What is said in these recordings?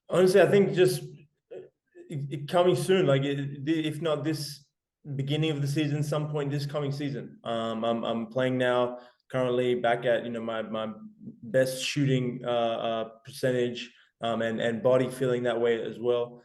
Honestly, I think just it coming soon, like if not this beginning of the season, some point this coming season. I'm playing now, currently back at my best shooting percentage, and body feeling that way as well.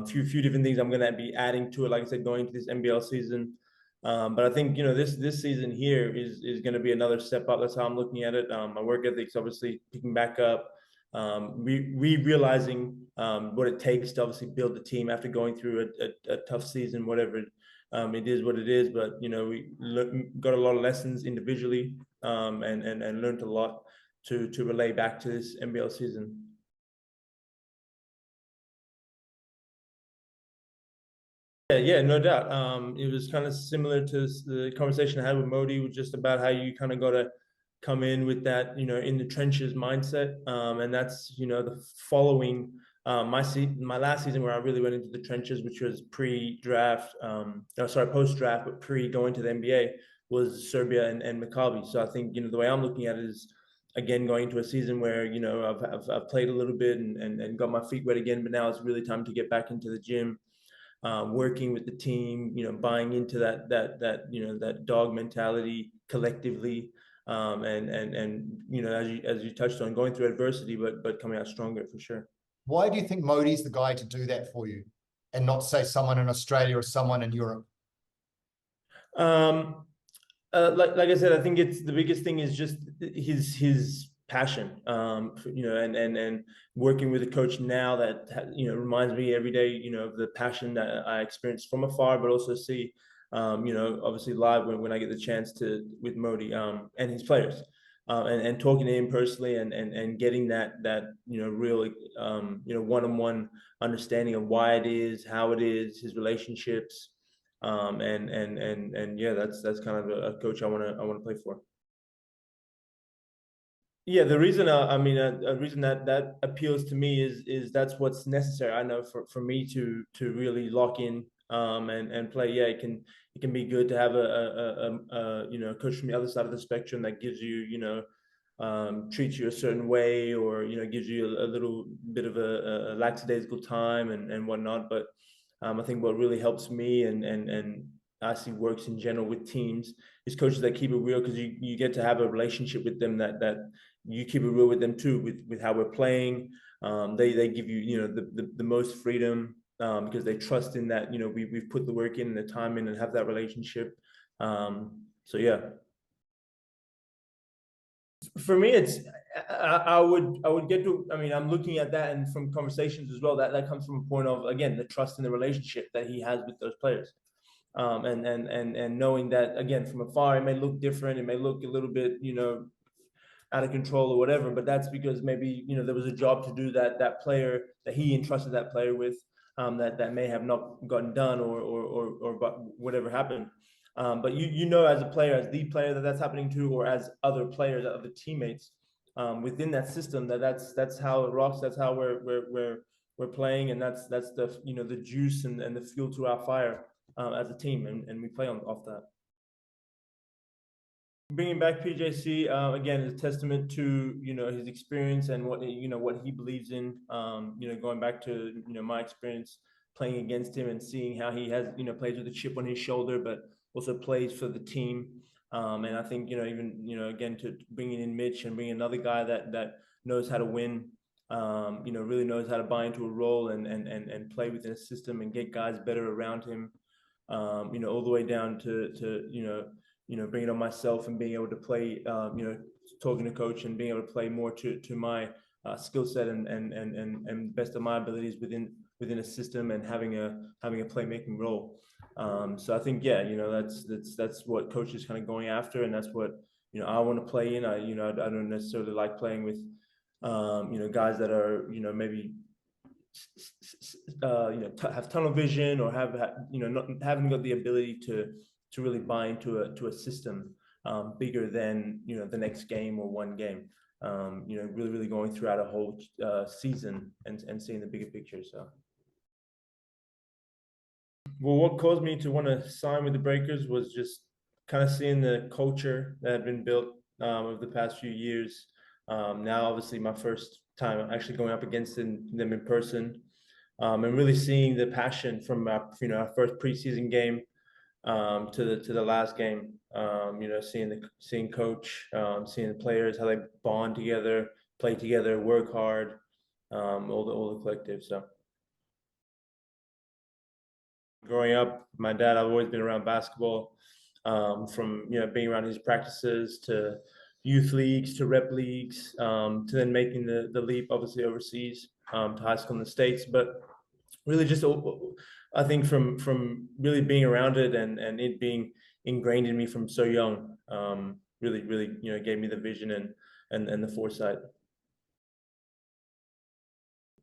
Few different things I'm gonna be adding to it, like I said, going into this NBL season. But I think this season here is going to be another step up. That's how I'm looking at it. My work ethic's obviously picking back up. Realizing what it takes to obviously build the team after going through a tough season, whatever it is what it is. But we got a lot of lessons individually, and learned a lot to relay back to this NBL season. Yeah, no doubt. It was kind of similar to the conversation I had with Modi, was just about how you kind of got to come in with that, in the trenches mindset. And that's, the following my last season where I really went into the trenches, which was pre-draft, post-draft, but pre-going to the NBA, was Serbia and Maccabi. So I think, the way I'm looking at it is, again, going into a season where, I've played a little bit and got my feet wet again, but now it's really time to get back into the gym, working with the team, buying into that dog mentality collectively, and as you touched on, going through adversity, but coming out stronger for sure. Why do you think Modi's the guy to do that for you, and not say someone in Australia or someone in Europe? Like I said, I think it's the biggest thing is just his passion, and working with a coach now that reminds me every day, of the passion that I experience from afar, but also see, obviously live when I get the chance to with Modi, and his players, and talking to him personally, and getting that real one-on-one understanding of why it is, how it is, his relationships. And yeah, that's kind of a coach I want to play for. Yeah, the reason a reason that appeals to me is that's what's necessary. I know for me to really lock in, and play. Yeah, it can be good to have a coach from the other side of the spectrum that gives you treats you a certain way, or gives you a little bit of a lackadaisical time and whatnot. But I think what really helps me and I see works in general with teams is coaches that keep it real, because you get to have a relationship with them that you keep it real with them too, with how we're playing. They give you the most freedom, because they trust in that we've put the work in and the time in and have that relationship. So yeah. For me, it's I would get to. I mean, I'm looking at that, and from conversations as well, that comes from a point of, again, the trust in the relationship that he has with those players, and knowing that, again, from afar it may look different, it may look a little bit out of control or whatever, but that's because maybe there was a job to do that player that he entrusted that player with, that may have not gotten done, or whatever happened. But as a player, as the player that's happening to, or as other players, other teammates, within that system, that's how it rocks. That's how we're playing, and that's the the juice and the fuel to our fire, as a team, and we play off that. Bringing back PJC, again, is a testament to his experience and what he believes in. Going back to my experience playing against him and seeing how he has plays with a chip on his shoulder, but also plays for the team. And I think even again, to bringing in Mitch and bringing another guy that knows how to win, really knows how to buy into a role and play within a system and get guys better around him. All the way down to bringing on myself and being able to play, talking to coach and being able to play more to my skill set and best of my abilities within a system, and having a playmaking role. So I think, yeah, that's what coach is kind of going after, and that's what I want to play in. I don't necessarily like playing with guys that are maybe have tunnel vision, or have haven't got the ability to really buy into a system bigger than the next game or one game. Really going throughout a whole season and seeing the bigger picture. So, well, what caused me to want to sign with the Breakers was just kind of seeing the culture that had been built over the past few years. Now, obviously, my first time actually going up against them in person, and really seeing the passion from our first preseason game to the last game. Seeing coach, seeing the players, how they bond together, play together, work hard, all the collective. So growing up, my dad, I've always been around basketball, from being around his practices to youth leagues to rep leagues, to then making the leap obviously overseas, to high school in the States. But really just I think from really being around it and it being ingrained in me from so young, really gave me the vision and the foresight.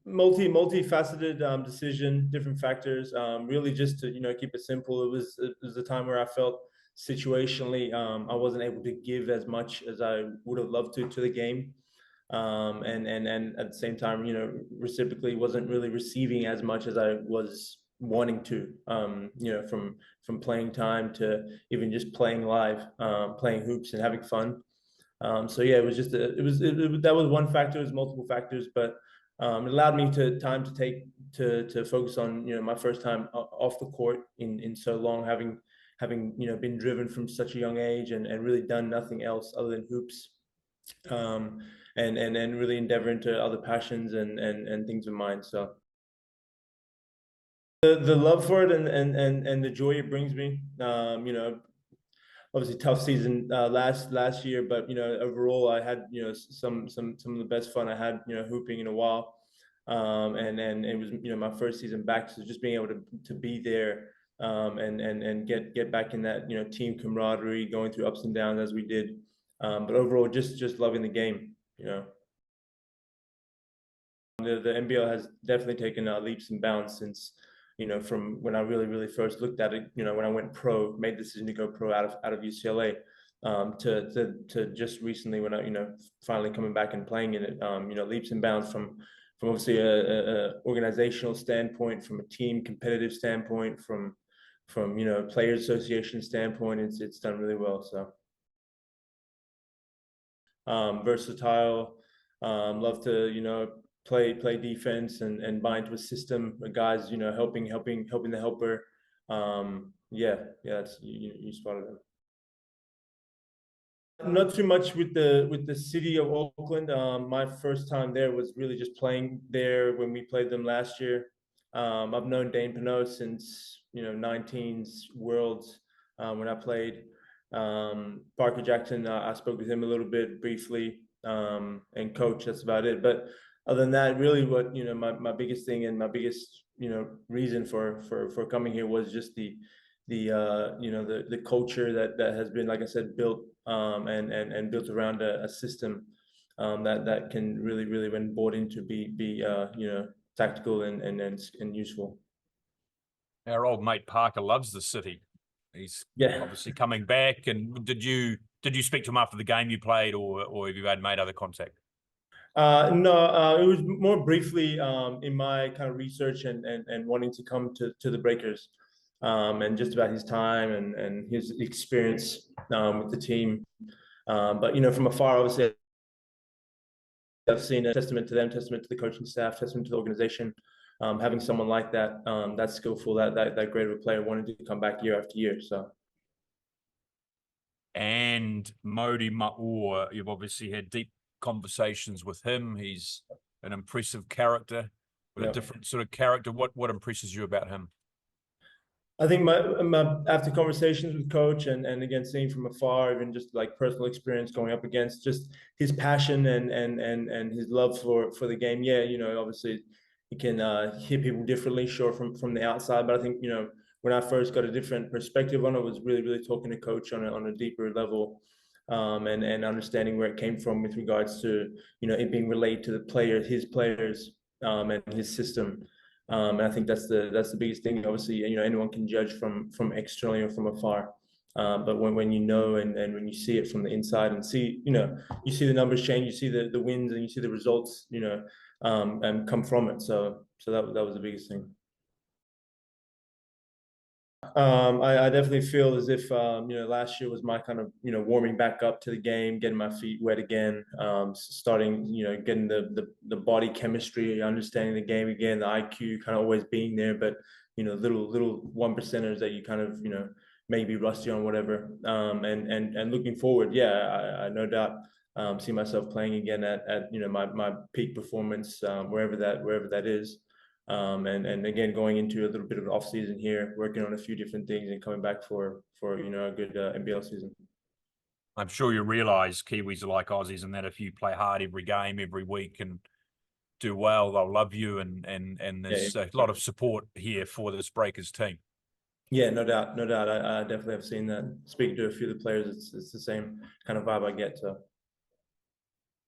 Multifaceted decision, different factors. Really just to keep it simple. It was a time where I felt situationally I wasn't able to give as much as I would have loved to the game, and at the same time, reciprocally wasn't really receiving as much as I was wanting to. From playing time to even just playing live, playing hoops and having fun. So yeah, it was just that was one factor. It was multiple factors, but it allowed me time to take to focus on my first time off the court in so long, having been driven from such a young age and really done nothing else other than hoops, um, and really endeavor into other passions and things of mine. So the love for it and the joy it brings me, obviously tough season last year, but overall I had some of the best fun I had hooping in a while, and it was my first season back, so just being able to be there, and get back in that team camaraderie, going through ups and downs as we did, but overall just loving the game. The NBL has definitely taken leaps and bounds since from when I really first looked at it, when I went pro, made the decision to go pro out of UCLA, to just recently when I finally coming back and playing in it, leaps and bounds from obviously a organizational standpoint, from a team competitive standpoint, from players association standpoint, it's done really well. So versatile, love to play defense and buy into a system of guys, helping the helper. Yeah, that's you spotted them. Not too much with the city of Oakland. My first time there was really just playing there when we played them last year. I've known Dane Pinot since 19's Worlds, when I played. Parker Jackson, I spoke with him a little bit briefly, and coach. That's about it. But other than that, really, what my biggest thing and my biggest reason for coming here was just the culture that has been, like I said, built, and built around a system, that can really when bought into be tactical and useful. Our old mate Parker loves the city. He's obviously coming back. And did you speak to him after the game you played, or have you made other contact? No, it was more briefly, in my kind of research and wanting to come to the Breakers, and just about his time and his experience with the team. But from afar, obviously, I've seen a testament to them, testament to the coaching staff, testament to the organization. Having someone like that, that skillful, that great of a player, wanting to come back year after year. So. And Mody Maor, you've obviously had deep conversations with him. He's an impressive character with a different sort of character. What impresses you about him? I think my after conversations with coach and again seeing from afar, even just like personal experience going up against, just his passion and his love for the game. Yeah, obviously he can hit people differently, sure, from the outside, but I think when I first got a different perspective on it, was really talking to coach on a deeper level, and understanding where it came from with regards to it being related to his players, and his system. And I think that's the biggest thing. Obviously, anyone can judge from externally or from afar, but when and when you see it from the inside and see you see the numbers change, you see the wins, and you see the results, and come from it. So that was the biggest thing. I definitely feel as if last year was my kind of warming back up to the game, getting my feet wet again, starting getting the body chemistry, understanding the game again, the IQ kind of always being there, but little one percenters that you kind of may be rusty on, whatever. And looking forward, yeah, I no doubt see myself playing again at my peak performance, wherever that is. And again, going into a little bit of an off season here, working on a few different things and coming back for a good NBL season. I'm sure you realise Kiwis are like Aussies, and that if you play hard every game, every week, and do well, they'll love you, and there's a lot of support here for this Breakers team. Yeah, no doubt, no doubt. I definitely have seen that. Speaking to a few of the players, it's the same kind of vibe I get. So